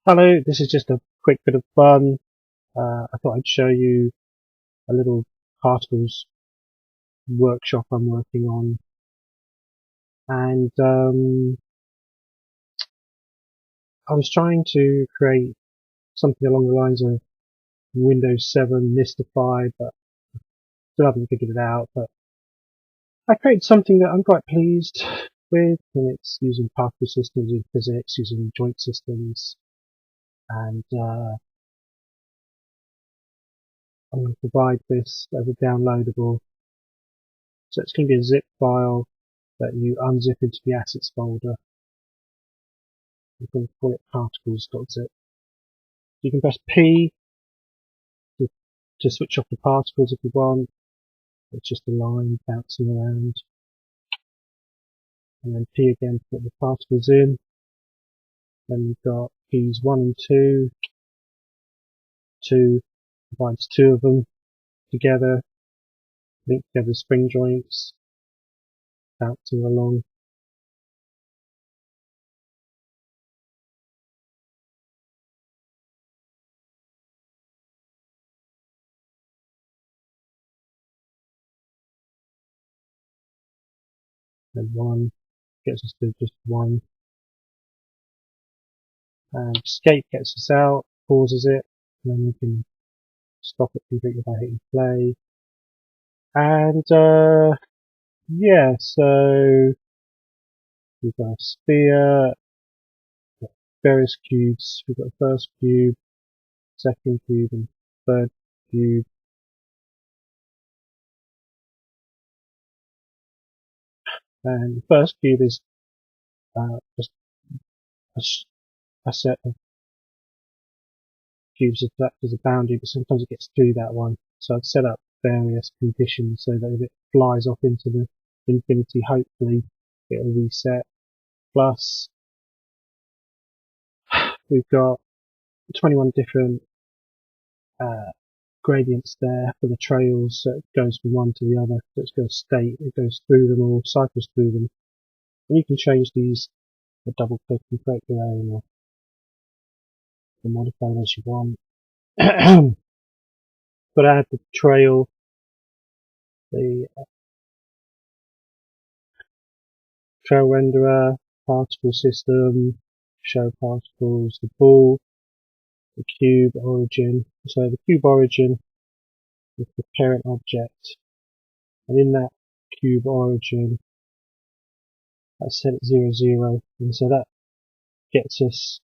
Hello, this is just a quick bit of fun. I thought I'd show you a little particles workshop I'm working on. And I was trying to create something along the lines of Windows 7 Mystify, but still haven't figured it out. But I created something that I'm quite pleased with, and it's using particle systems in physics, using joint systems, and I'm going to provide this as a downloadable. So it's going to be a zip file that you unzip into the assets folder. I'm going to call it particles.zip. You can press P to switch off the particles if you want. It's just a line bouncing around. And then P again to put the particles in. Then you've got keys 1 and 2. 2 combines two of them together, link together spring joints, bouncing along. Then 1 gets us to just 1. And escape gets us out, pauses it, and then you can stop it completely by hitting play. And yeah, so we've got a sphere, various cubes. We've got the first cube, second cube, and third cube. And the first cube is just a set of cubes that act as a boundary, but sometimes it gets through that one. So I've set up various conditions so that if it flies off into the infinity, hopefully it'll reset. Plus, we've got 21 different gradients there for the trails, so it goes from one to the other. So it's got a state, it goes through them all, cycles through them. And you can change these with double click and create your own or modify them as you want. But I add the trail, the trail renderer, particle system, show particles, the ball, the cube origin. So the cube origin is the parent object, and in that cube origin, that's set at 0, 0, and so that gets us,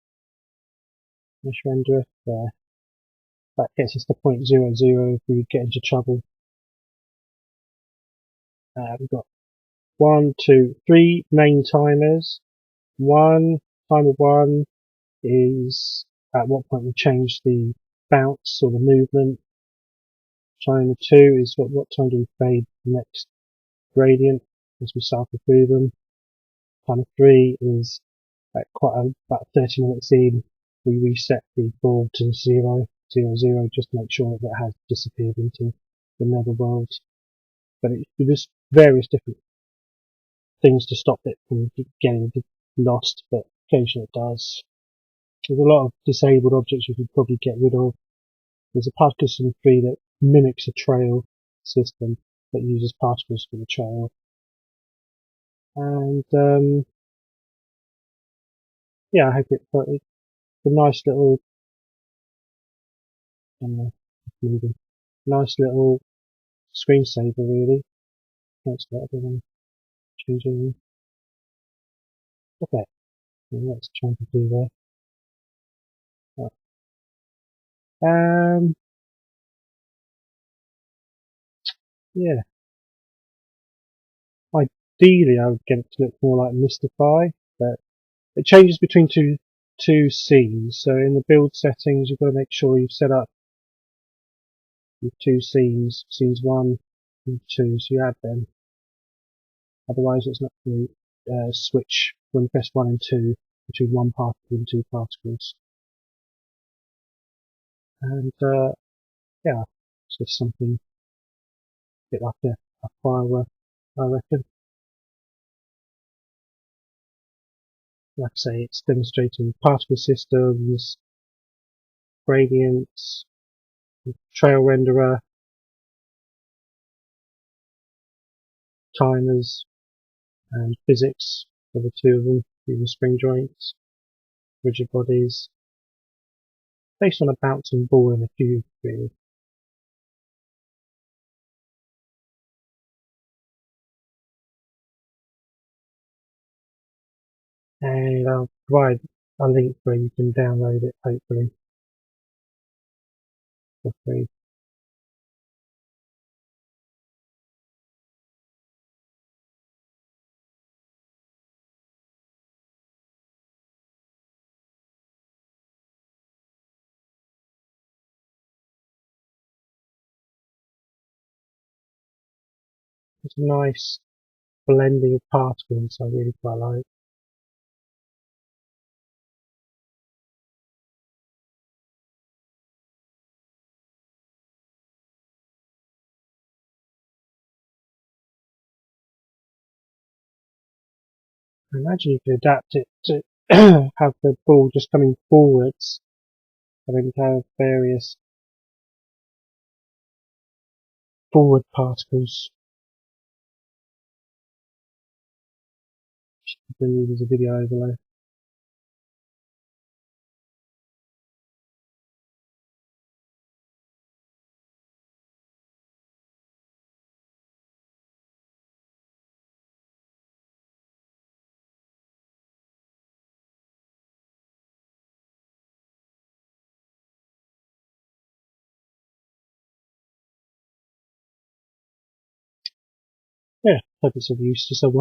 let's render it there, that gets us to 0.00 if we get into trouble. We've got 1, 2, 3 main timers. Timer 1 is at what point we change the bounce or the movement. Timer 2 is what time do we fade the next gradient as we cycle through them. Timer 3 is at about 30 minutes in, we reset the ball to 0, 0, 0, just to make sure that it has disappeared into the netherworld. But there's various different things to stop it from getting lost, but occasionally it does. There's a lot of disabled objects you could probably get rid of. There's a particle system 3 that mimics a trail system that uses particles for the trail. And yeah, I hope it's a nice little nice little screensaver really. That's what I don't change anything. Okay, let's try to do there. Right. Yeah. Ideally, I would get it to look more like Mystify, but it changes between two scenes. So in the build settings, you've got to make sure you've set up your two scenes, scenes 1 and 2, so you add them. Otherwise, it's not going to switch when you press 1 and 2 between one particle and two particles. And yeah, it's just something a bit like a firework, I reckon. like I say, it's demonstrating particle systems, gradients, trail renderer, timers, and physics for the two of them, using spring joints, rigid bodies, based on a bouncing ball in a cube, really. And I'll provide a link where you can download it, hopefully, for free. It's a nice blending of particles I really quite like. I imagine you could adapt it to have the ball just coming forwards, having to have various forward particles. Bring you as a video overlay. Yeah, hope it's of use to someone.